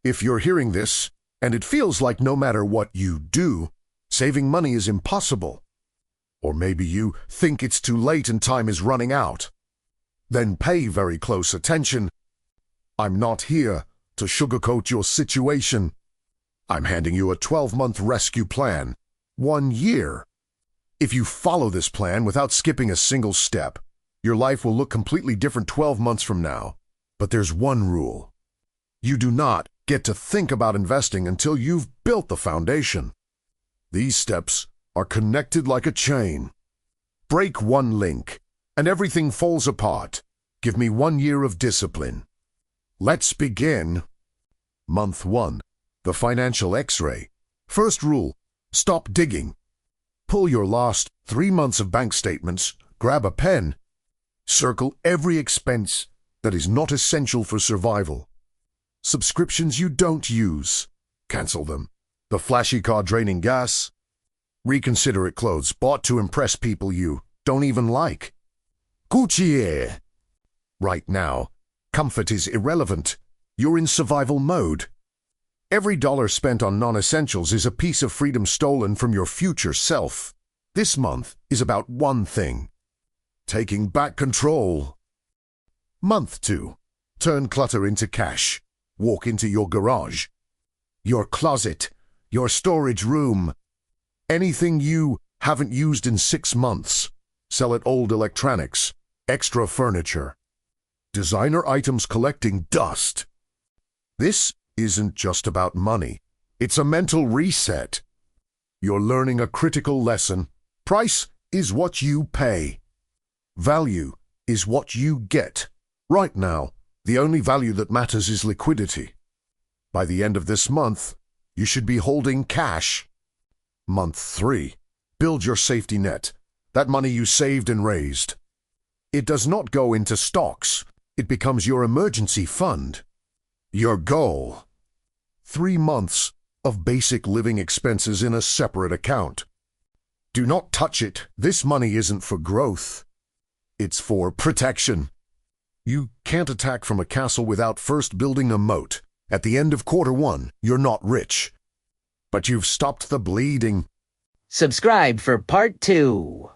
If you're hearing this, and it feels like no matter what you do, saving money is impossible, or maybe you think it's too late and time is running out, then pay very close attention. I'm not here to sugarcoat your situation. I'm handing you a 12-month rescue plan. 1 year. If you follow this plan without skipping a single step, your life will look completely different 12 months from now. But there's one rule. You do not get to think about investing until you've built the foundation. These steps are connected like a chain. Break one link, and everything falls apart. Give me 1 year of discipline. Let's begin. Month 1. The financial X-ray. First rule, stop digging. Pull your last 3 months of bank statements, grab a pen. Circle every expense that is not essential for survival. Subscriptions you don't use, cancel them. The flashy car draining gas, reconsiderate clothes bought to impress people you don't even like. Gucci. Right now, comfort is irrelevant. You're in survival mode. Every dollar spent on non-essentials is a piece of freedom stolen from your future self. This month is about one thing: taking back control. Month 2. Turn clutter into cash. Walk into your garage, your closet, your storage room. Anything you haven't used in 6 months. Sell it. Old electronics, extra furniture, designer items collecting dust. This isn't just about money. It's a mental reset. You're learning a critical lesson. Price is what you pay. Value is what you get. Right now, the only value that matters is liquidity. By the end of this month, you should be holding cash. Month 3. Build your safety net. That money you saved and raised. It does not go into stocks. It becomes your emergency fund. Your goal: 3 months of basic living expenses in a separate account. Do not touch it. This money isn't for growth. It's for protection. You can't attack from a castle without first building a moat. At the end of Q1, you're not rich, but you've stopped the bleeding. Subscribe for part 2.